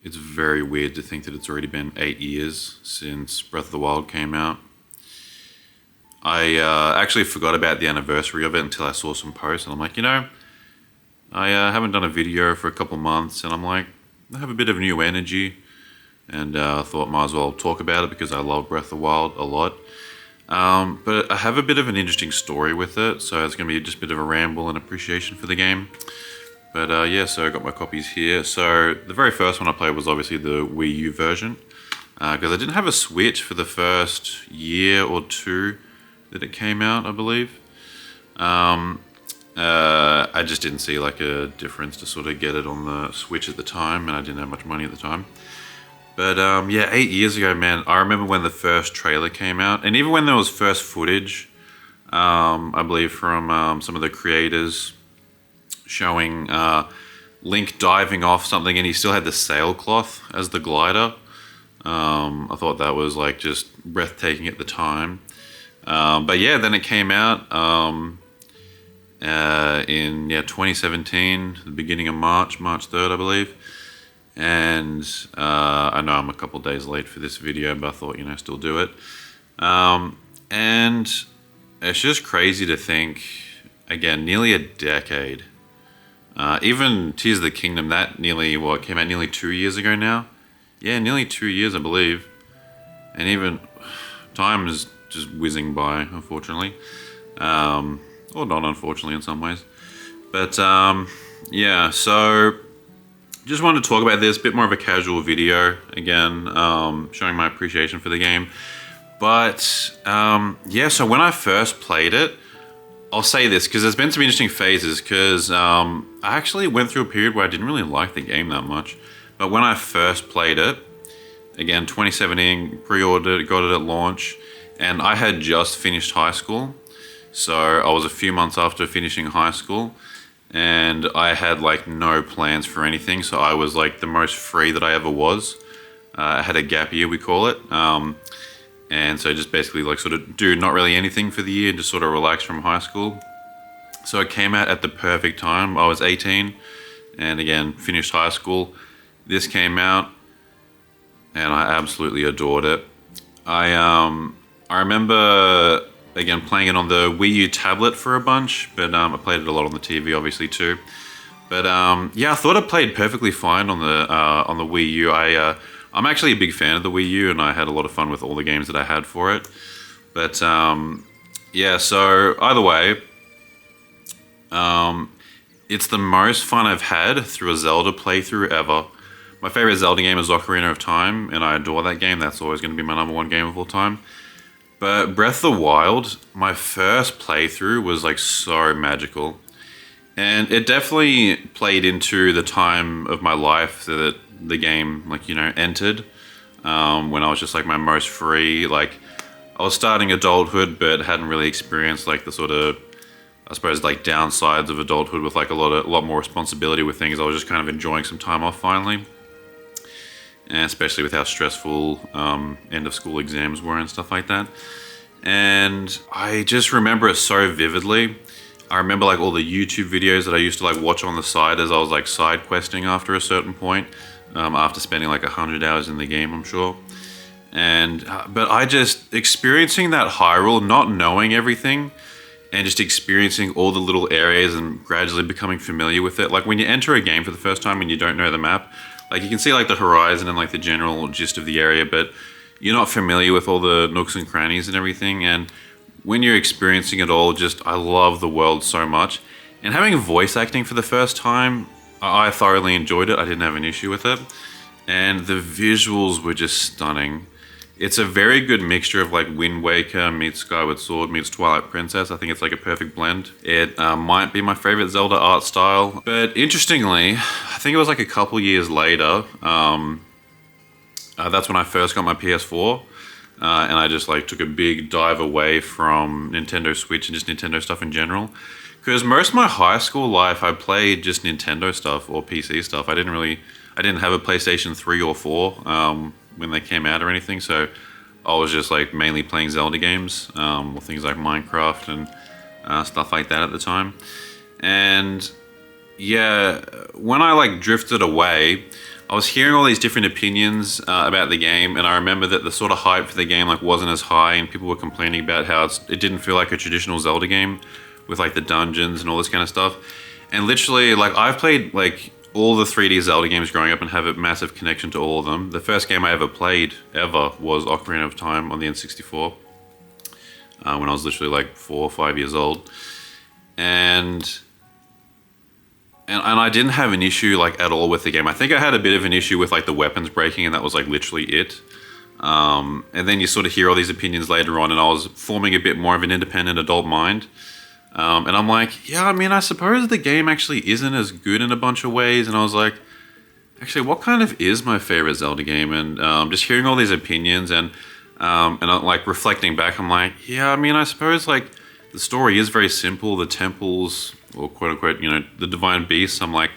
It's very weird to think that it's already been 8 years since Breath of the Wild came out. I actually forgot about the anniversary of it until I saw some posts, and I'm like, I haven't done a video for a couple months, and I'm like, I have a bit of new energy, and I thought might as well talk about it because I love Breath of the Wild a lot. But I have a bit of an interesting story with it, so it's going to be just a bit of a ramble and appreciation for the game. But yeah, so I got my copies here. So the very first one I played was obviously the Wii U version, because I didn't have a Switch for the first year or two that it came out, I believe. I just didn't see like a difference to sort of get it on the Switch at the time, and I didn't have much money at the time. But yeah, 8 years ago, man, I remember when the first trailer came out, and even when there was first footage, I believe from some of the creators showing Link diving off something, and he still had the sailcloth as the glider. I thought that was like just breathtaking at the time. But yeah, then it came out in 2017, the beginning of March 3rd, I believe. And I know I'm a couple days late for this video, but I thought, still do it. And it's just crazy to think, again, nearly a decade. Even Tears of the Kingdom, that came out nearly 2 years ago now? Yeah, nearly 2 years, I believe. And even time is just whizzing by, unfortunately. Or not unfortunately in some ways. But yeah, so just wanted to talk about this, a bit more of a casual video, again, showing my appreciation for the game. But yeah, so when I first played it, I'll say this, because there's been some interesting phases, because I actually went through a period where I didn't really like the game that much. But when I first played it, again, 2017, pre-ordered it, got it at launch, and I had just finished high school. So I was a few months after finishing high school, and I had like no plans for anything. So I was like the most free that I ever was. I had a gap year, we call it. And so just basically like sort of do not really anything for the year, just sort of relax from high school. So it came out at the perfect time. I was 18 and again, finished high school. This came out and I absolutely adored it. I remember, again, playing it on the Wii U tablet for a bunch, but I played it a lot on the TV obviously too. But yeah, I thought it played perfectly fine on the Wii U. I'm actually a big fan of the Wii U, and I had a lot of fun with all the games that I had for it. But yeah, so either way, it's the most fun I've had through a Zelda playthrough ever. My favorite Zelda game is Ocarina of Time, and I adore that game. That's always going to be my #1 game of all time. But Breath of the Wild, my first playthrough was like so magical. And it definitely played into the time of my life that the game, like, entered. When I was just like my most free, like I was starting adulthood, but hadn't really experienced like the sort of, I suppose, like downsides of adulthood with like a lot more responsibility with things. I was just kind of enjoying some time off finally. And especially with how stressful end of school exams were and stuff like that. And I just remember it so vividly. I remember like all the YouTube videos that I used to like watch on the side as I was like side questing after a certain point, after spending like 100 hours in the game, I'm sure. And but I just experiencing that Hyrule, not knowing everything, and just experiencing all the little areas and gradually becoming familiar with it. Like when you enter a game for the first time and you don't know the map, like you can see like the horizon and like the general gist of the area, but you're not familiar with all the nooks and crannies and everything. And when you're experiencing it all, just I love the world so much. And having voice acting for the first time, I thoroughly enjoyed it. I didn't have an issue with it. And the visuals were just stunning. It's a very good mixture of like Wind Waker meets Skyward Sword meets Twilight Princess. I think it's like a perfect blend. It might be my favorite Zelda art style. But interestingly, I think it was like a couple years later, that's when I first got my PS4. And I just like took a big dive away from Nintendo Switch and just Nintendo stuff in general. Because most of my high school life, I played just Nintendo stuff or PC stuff. I didn't have a PlayStation 3 or 4 when they came out or anything. So I was just like mainly playing Zelda games, or things like Minecraft and stuff like that at the time. And yeah, when I like drifted away, I was hearing all these different opinions about the game, and I remember that the sort of hype for the game like wasn't as high, and people were complaining about how it didn't feel like a traditional Zelda game with like the dungeons and all this kind of stuff. And literally, like I've played like all the 3D Zelda games growing up and have a massive connection to all of them. The first game I ever played ever was Ocarina of Time on the N64 when I was literally like 4 or 5 years old, and I didn't have an issue like at all with the game. I think I had a bit of an issue with like the weapons breaking, and that was like literally it. And then you sort of hear all these opinions later on, and I was forming a bit more of an independent adult mind. And I'm like, yeah, I mean, I suppose the game actually isn't as good in a bunch of ways. And I was like, actually, what kind of is my favorite Zelda game? And just hearing all these opinions and I'm like reflecting back, I'm like, yeah, I mean, I suppose like the story is very simple. The temples, or quote unquote, you know, the divine beasts, I'm like,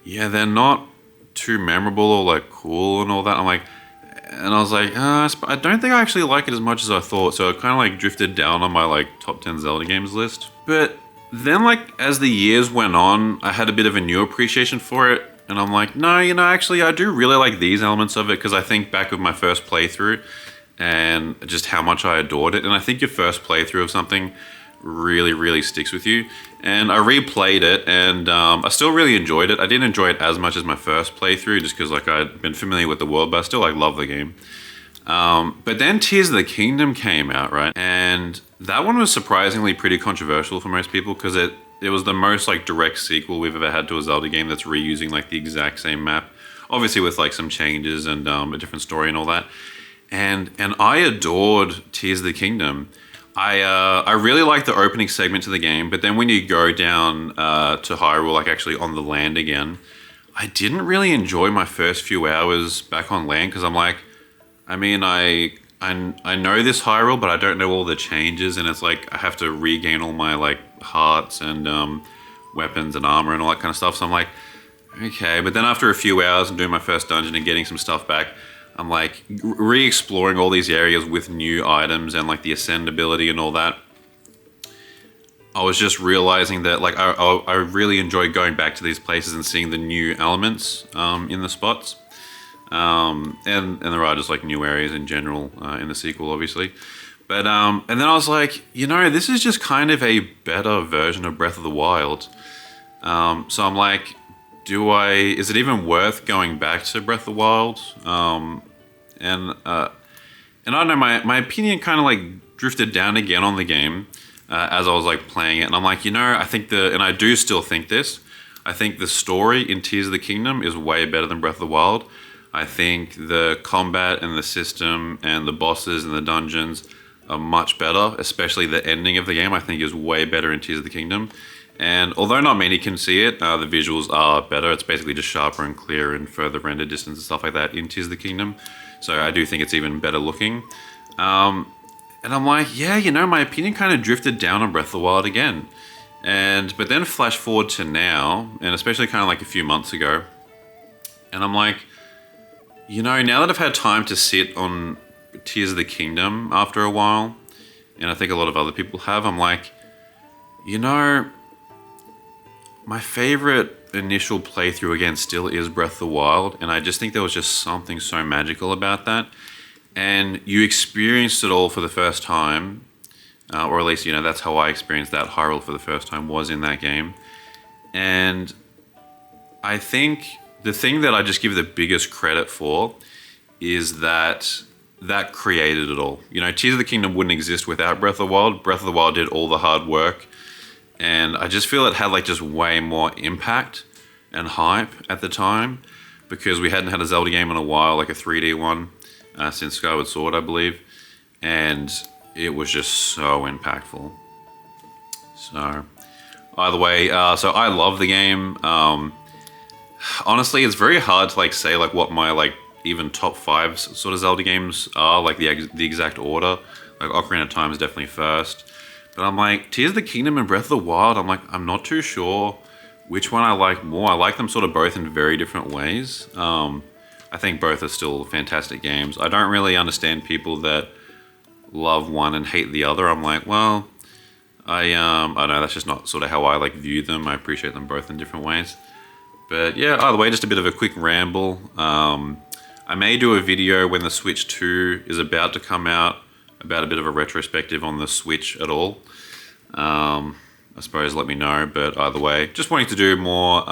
yeah, they're not too memorable or like cool and all that. I'm like, and I was like, I don't think I actually like it as much as I thought. So it kind of like drifted down on my like top 10 Zelda games list. But then like as the years went on, I had a bit of a new appreciation for it. And I'm like, no, you know, actually I do really like these elements of it, because I think back of my first playthrough and just how much I adored it. And I think your first playthrough of something really, really sticks with you. And I replayed it, and I still really enjoyed it. I didn't enjoy it as much as my first playthrough, just because like I'd been familiar with the world, but I still like love the game. But then Tears of the Kingdom came out, right? And that one was surprisingly pretty controversial for most people, because it was the most like direct sequel we've ever had to a Zelda game that's reusing like the exact same map, obviously with like some changes and a different story and all that. And I adored Tears of the Kingdom. I really like the opening segment to the game, but then when you go down to Hyrule, like actually on the land again, I didn't really enjoy my first few hours back on land, because I'm like, I mean, I know this Hyrule, but I don't know all the changes, and it's like I have to regain all my like hearts and weapons and armor and all that kind of stuff. So I'm like, okay, but then after a few hours and doing my first dungeon and getting some stuff back, I'm like re-exploring all these areas with new items and like the ascend ability and all that. I was just realizing that like I really enjoy going back to these places and seeing the new elements in the spots. And there are just like new areas in general in the sequel, obviously. But and then I was like, you know, this is just kind of a better version of Breath of the Wild. So I'm like, is it even worth going back to Breath of the Wild? And I don't know, my opinion kind of like drifted down again on the game as I was like playing it. And I'm like, you know, and I do still think this, I think the story in Tears of the Kingdom is way better than Breath of the Wild. I think the combat and the system and the bosses and the dungeons are much better, especially the ending of the game I think is way better in Tears of the Kingdom. And although not many can see it, the visuals are better. It's basically just sharper and clearer and further render distance and stuff like that in Tears of the Kingdom. So I do think it's even better looking. And I'm like, yeah, you know, my opinion kind of drifted down on Breath of the Wild again. But then flash forward to now, and especially kind of like a few months ago, and I'm like, you know, now that I've had time to sit on Tears of the Kingdom after a while, and I think a lot of other people have, I'm like, you know, my favorite initial playthrough again still is Breath of the Wild, and I just think there was just something so magical about that. And you experienced it all for the first time, or at least, you know, that's how I experienced that Hyrule for the first time, was in that game. And I think the thing that I just give the biggest credit for is that created it all. You know, Tears of the Kingdom wouldn't exist without Breath of the Wild. Breath of the Wild did all the hard work. And I just feel it had like just way more impact and hype at the time, because we hadn't had a Zelda game in a while, like a 3D one, since Skyward Sword, I believe. And it was just so impactful. So, either way, so I love the game. Honestly, it's very hard to like say like what my like even top 5 sort of Zelda games are, like the exact order. Like Ocarina of Time is definitely first. But I'm like, Tears of the Kingdom and Breath of the Wild, I'm like, I'm not too sure which one I like more. I like them sort of both in very different ways. I think both are still fantastic games. I don't really understand people that love one and hate the other. I'm like, well, I don't know, that's just not sort of how I like view them. I appreciate them both in different ways. But yeah, either way, just a bit of a quick ramble. I may do a video when the Switch 2 is about to come out about a bit of a retrospective on the Switch at all. I suppose let me know, but either way, just wanting to do more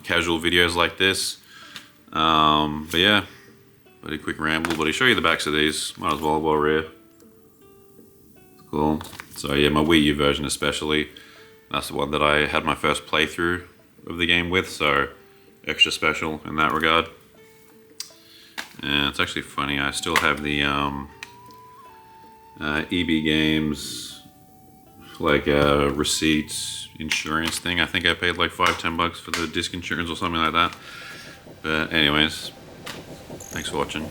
casual videos like this. But yeah, pretty quick ramble, but I'll show you the backs of these. Might as well while we're here. Cool. So yeah, my Wii U version especially. That's the one that I had my first playthrough of the game with, so extra special in that regard. And it's actually funny, I still have the EB Games like receipt insurance thing. I think I paid like $5-10 for the disc insurance or something like that. But anyways, thanks for watching.